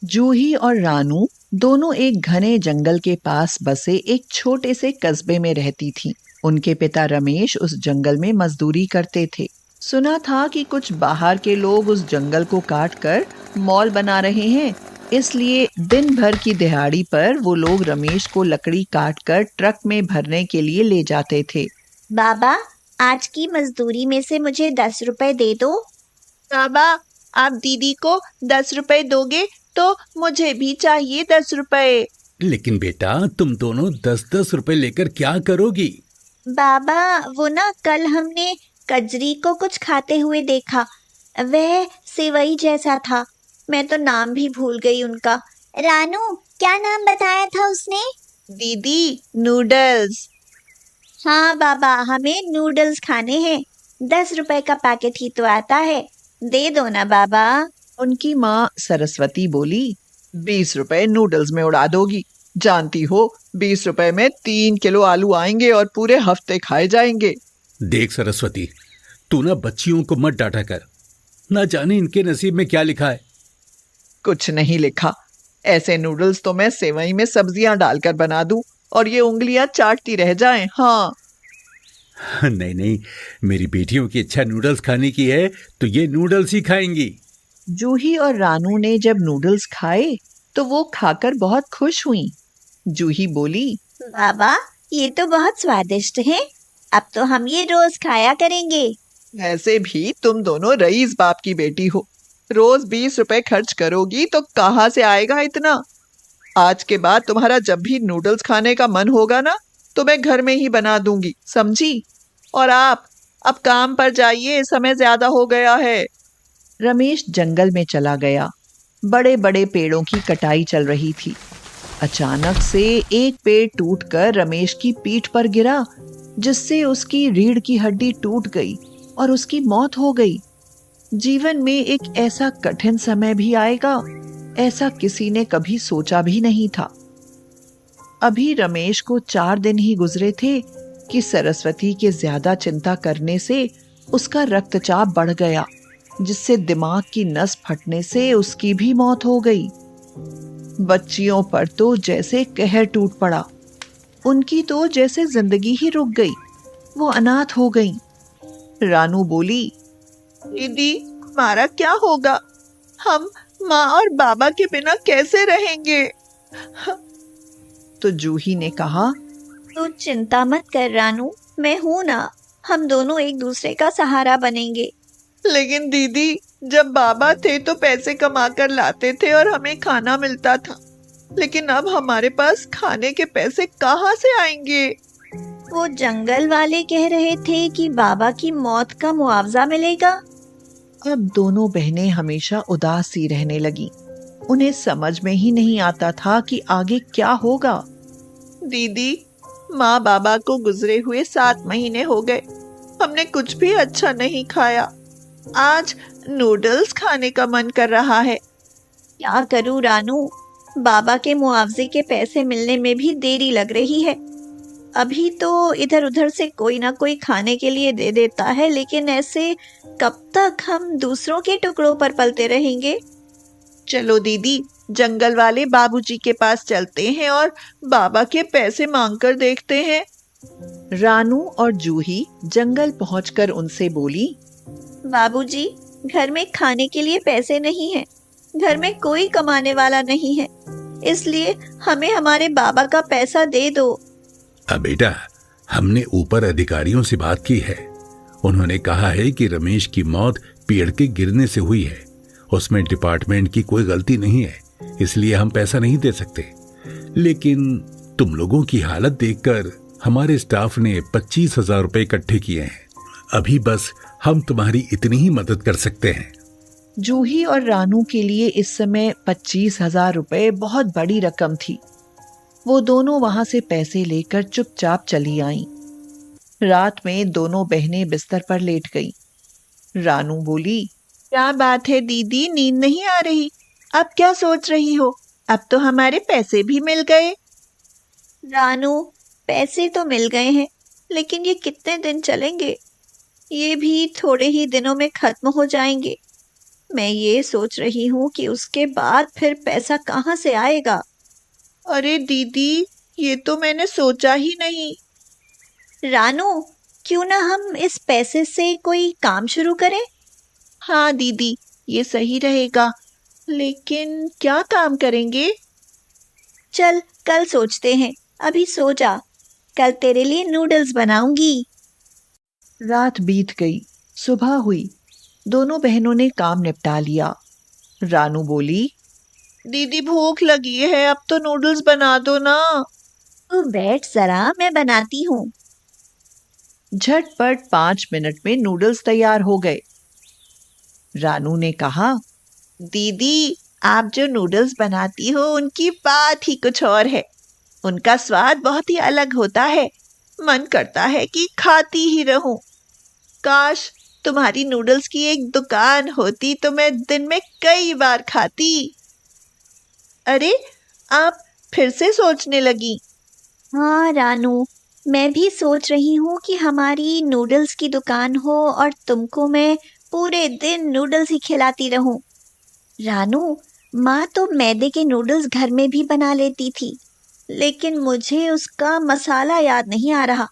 जूही और रानू दोनों एक घने जंगल के पास बसे एक छोटे से कस्बे में रहती थीं। उनके पिता रमेश उस जंगल में मजदूरी करते थे। सुना था कि कुछ बाहर के लोग उस जंगल को काट कर मॉल बना रहे हैं, इसलिए दिन भर की दिहाड़ी पर वो लोग रमेश को लकड़ी काट कर ट्रक में भरने के लिए ले जाते थे। बाबा, आज की मजदूरी में से मुझे 10 रुपए दे दो। बाबा, आप दीदी को 10 रुपए दोगे तो मुझे भी चाहिए 10 रुपए। लेकिन बेटा, तुम दोनों 10-10 रुपए लेकर क्या करोगी? बाबा, वो ना कल हमने कजरी को कुछ खाते हुए देखा। वह सेवई जैसा था। मैं तो नाम भी भूल गई उनका। रानू, क्या नाम बताया था उसने? दीदी, नूडल्स। हाँ बाबा, हमें नूडल्स खाने हैं। 10 रुपए का पैकेट ही तो आता है। दे दो ना बाबा। उनकी माँ सरस्वती बोली, 20 रुपए नूडल्स में उड़ा दोगी? जानती हो 20 रुपए में 3 किलो आलू आएंगे और पूरे हफ्ते खाए जाएंगे। देख सरस्वती, तू ना बच्चियों को मत डांटा कर। ना जाने इनके नसीब में क्या लिखा है। कुछ नहीं लिखा। ऐसे नूडल्स तो मैं सेवई में सब्जियां डालकर बना दूं और ये उंगलियां चाटती रह जाएं। हाँ। नहीं नहीं, मेरी बेटियों की इच्छा नूडल्स खाने की है तो ये नूडल्स ही खाएंगी। जूही और रानू ने जब नूडल्स खाए तो वो खाकर बहुत खुश हुईं। जूही बोली, बाबा, ये तो बहुत स्वादिष्ट है। अब तो हम ये रोज खाया करेंगे। ऐसे भी तुम दोनों रईस बाप की बेटी हो। रोज 20 रुपए खर्च करोगी तो कहाँ से आएगा इतना? आज के बाद तुम्हारा जब भी नूडल्स खाने का मन होगा ना, तो मैं घर में ही बना दूंगी, समझी? और आप अब काम पर जाइए, समय ज्यादा हो गया है। रमेश जंगल में चला गया। बड़े बड़े पेड़ों की कटाई चल रही थी। अचानक से एक पेड़ टूटकर रमेश की पीठ पर गिरा, जिससे उसकी रीढ़ की हड्डी टूट गई और उसकी मौत हो गई। जीवन में एक ऐसा कठिन समय भी आएगा, ऐसा किसी ने कभी सोचा भी नहीं था। अभी रमेश को 4 दिन ही गुजरे थे कि सरस्वती के ज्यादा चिंता करने से उसका रक्तचाप बढ़ गया, जिससे दिमाग की नस फटने से उसकी भी मौत हो गई। बच्चियों पर तो जैसे कहर टूट पड़ा। उनकी तो जैसे जिंदगी ही रुक गई। वो अनाथ हो गईं। रानू बोली, दीदी, हमारा क्या होगा? हम माँ और बाबा के बिना कैसे रहेंगे? तो जूही ने कहा, तू चिंता मत कर रानू, मैं हूं ना। हम दोनों एक दूसरे का सहारा बनेंगे। लेकिन दीदी, जब बाबा थे तो पैसे कमा कर लाते थे और हमें खाना मिलता था। लेकिन अब हमारे पास खाने के पैसे कहाँ से आएंगे? वो जंगल वाले कह रहे थे कि बाबा की मौत का मुआवजा मिलेगा। अब दोनों बहनें हमेशा उदास सी रहने लगी। उन्हें समझ में ही नहीं आता था कि आगे क्या होगा। दीदी, माँ बाबा को गुजरे हुए 7 महीने हो गए। हमने कुछ भी अच्छा नहीं खाया। आज नूडल्स खाने का मन कर रहा है। क्या करूं रानू, बाबा के मुआवजे के पैसे मिलने में भी देरी लग रही है। अभी तो इधर उधर से कोई ना कोई खाने के लिए दे देता है, लेकिन ऐसे कब तक हम दूसरों के टुकड़ों पर पलते रहेंगे? चलो दीदी, जंगल वाले बाबूजी के पास चलते हैं और बाबा के पैसे मांग कर देखते हैं। रानू और जूही जंगल पहुंचकर उनसे बोली, बाबूजी, घर में खाने के लिए पैसे नहीं हैं। घर में कोई कमाने वाला नहीं है, इसलिए हमें हमारे बाबा का पैसा दे दो। अब बेटा, हमने ऊपर अधिकारियों से बात की है। उन्होंने कहा है कि रमेश की मौत पेड़ के गिरने से हुई है। उसमें डिपार्टमेंट की कोई गलती नहीं है, इसलिए हम पैसा नहीं दे सकते। लेकिन तुम लोगों की हालत देखकर हमारे स्टाफ ने 25,000 रुपए इकट्ठे किए हैं। अभी बस हम तुम्हारी इतनी ही मदद कर सकते हैं। जूही और रानू के लिए इस समय 25,000 रुपए बहुत बड़ी रकम थी। वो दोनों वहां से पैसे लेकर चुपचाप चली आईं। रात में दोनों बहनें बिस्तर पर लेट गईं। रानू बोली, क्या बात है दीदी, नींद नहीं आ रही? अब क्या सोच रही हो? अब तो हमारे पैसे भी मिल गए। रानू, पैसे तो मिल गए हैं, लेकिन ये कितने दिन चलेंगे? ये भी थोड़े ही दिनों में खत्म हो जाएंगे। मैं ये सोच रही हूँ कि उसके बाद फिर पैसा कहाँ से आएगा। अरे दीदी, ये तो मैंने सोचा ही नहीं। रानू, क्यों ना हम इस पैसे से कोई काम शुरू करें? हाँ दीदी, ये सही रहेगा, लेकिन क्या काम करेंगे? चल कल सोचते हैं, अभी सो जा, कल तेरे लिए नूडल्स बनाऊंगी। रात बीत गई, सुबह हुई। दोनों बहनों ने काम निपटा लिया। रानू बोली, दीदी भूख लगी है, अब तो नूडल्स बना दो ना। तू बैठ जरा, मैं बनाती हूँ। झटपट 5 मिनट में नूडल्स तैयार हो गए। रानू ने कहा, दीदी, आप जो नूडल्स बनाती हो उनकी बात ही कुछ और है। उनका स्वाद बहुत ही अलग होता है। मन करता है कि खाती ही रहूं। काश तुम्हारी नूडल्स की एक दुकान होती तो मैं दिन में कई बार खाती। अरे, आप फिर से सोचने लगी? हाँ रानू, मैं भी सोच रही हूँ कि हमारी नूडल्स की दुकान हो और तुमको मैं पूरे दिन नूडल्स ही खिलाती रहूं। रानू, माँ तो मैदे के नूडल्स घर में भी बना लेती थी, लेकिन मुझे उसका मसाला याद नहीं आ रहा।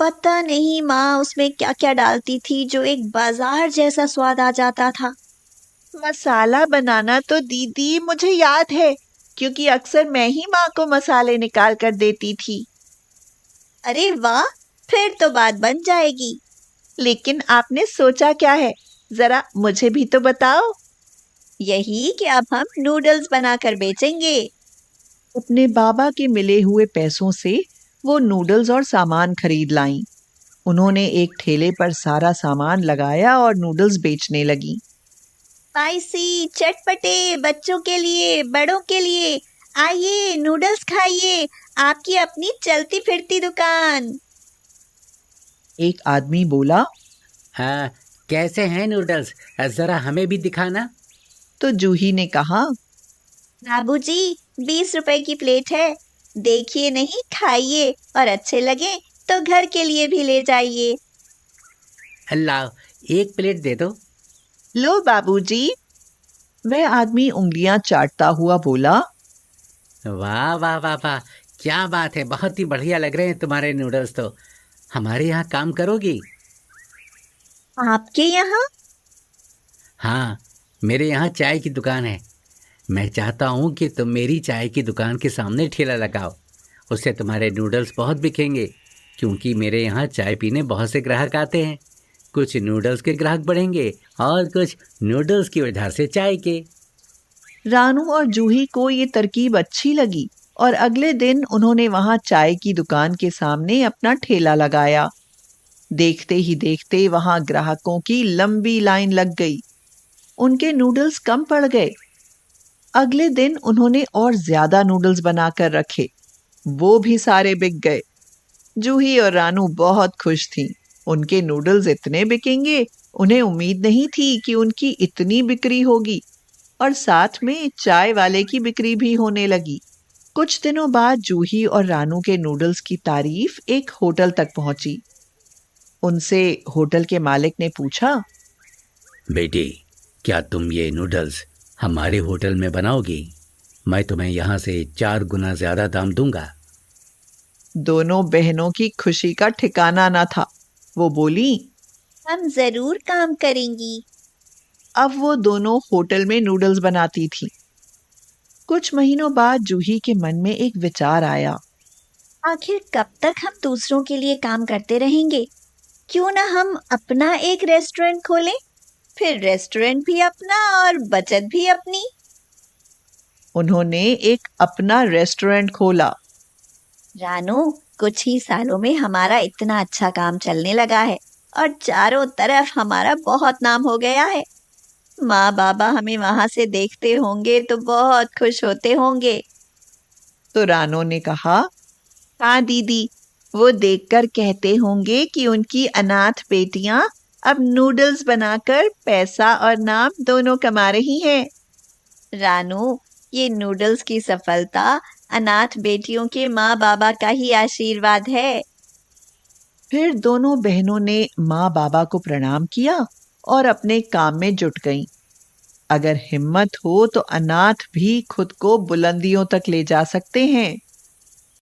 पता नहीं माँ उसमें क्या क्या डालती थी जो एक बाजार जैसा स्वाद आ जाता था। मसाला बनाना तो दीदी मुझे याद है, क्योंकि अक्सर मैं ही माँ को मसाले निकाल कर देती थी। अरे वाह, फिर तो बात बन जाएगी। लेकिन आपने सोचा क्या है? जरा मुझे भी तो बताओ। यही कि अब हम नूडल्स बनाकर बेचेंगे। अपने बाबा के मिले हुए पैसों से वो नूडल्स और सामान खरीद लाईं। उन्होंने एक ठेले पर सारा सामान लगाया और नूडल्स बेचने लगी। स्पाइसी, चटपटे, बच्चों के लिए, बड़ों के लिए, आइए नूडल्स खाइए, आपकी अपनी चलती फिरती दुकान। एक आदमी बोला, हाँ, कैसे हैं नूडल्स, जरा हमें भी दिखाना। तो जूही ने कहा, बाबूजी, 20 रुपए की प्लेट है, देखिए नहीं, खाइए और अच्छे लगे तो घर के लिए भी ले जाइए। लाओ, एक प्लेट दे दो। लो बाबूजी। वह आदमी उंगलियां चाटता हुआ बोला, वाह वाह वाह वाह, क्या बात है, बहुत ही बढ़िया लग रहे हैं तुम्हारे नूडल्स। तो हमारे यहाँ काम करोगी? आपके यहाँ? हाँ, मेरे यहाँ चाय की दुकान है। मैं चाहता हूँ कि तुम मेरी चाय की दुकान के सामने ठेला लगाओ। उससे तुम्हारे नूडल्स बहुत बिकेंगे, क्योंकि मेरे यहाँ चाय पीने बहुत से ग्राहक आते हैं। कुछ नूडल्स के ग्राहक बढ़ेंगे और कुछ नूडल्स की वजह से चाय के। रानू और जूही को ये तरकीब अच्छी लगी और अगले दिन उन्होंने वहां चाय की दुकान के सामने अपना ठेला लगाया। देखते ही देखते वहां ग्राहकों की लंबी लाइन लग गई। उनके नूडल्स कम पड़ गए। अगले दिन उन्होंने और ज्यादा नूडल्स बनाकर रखे। वो भी सारे बिक गए। जूही और रानू बहुत खुश थीं। उनके नूडल्स इतने बिकेंगे, उन्हें उम्मीद नहीं थी कि उनकी इतनी बिक्री होगी। और साथ में चाय वाले की बिक्री भी होने लगी। कुछ दिनों बाद जूही और रानू के नूडल्स की तारीफ एक होटल तक पहुंची। उनसे होटल के मालिक ने पूछा, बेटी, क्या तुम ये नूडल्स हमारे होटल में बनाओगी? मैं तुम्हें यहाँ से 4 गुना ज्यादा दाम दूंगा। दोनों बहनों की खुशी का ठिकाना न था। वो बोली, हम जरूर काम करेंगी। अब वो दोनों होटल में नूडल्स बनाती थी। कुछ महीनों बाद जूही के मन में एक विचार आया। आखिर कब तक हम दूसरों के लिए काम करते रहेंगे? क्यों ना हम अपना एक रेस्टोरेंट खोलें, फिर रेस्टोरेंट भी अपना और बचत भी अपनी। उन्होंने एक अपना रेस्टोरेंट खोला। रानू, कुछ ही सालों में हमारा इतना अच्छा काम चलने लगा है और चारों तरफ हमारा बहुत नाम हो गया है। माँ बाबा हमें वहां से देखते होंगे तो बहुत खुश होते होंगे। तो रानू ने कहा, हाँ दीदी, वो देखकर कहते होंगे कि उनकी अनाथ बेटियां अब नूडल्स बनाकर पैसा और नाम दोनों कमा रही हैं। रानू, ये नूडल्स की सफलता अनाथ बेटियों के माँ बाबा का ही आशीर्वाद है। फिर दोनों बहनों ने माँ बाबा को प्रणाम किया और अपने काम में जुट गईं। अगर हिम्मत हो तो अनाथ भी खुद को बुलंदियों तक ले जा सकते हैं।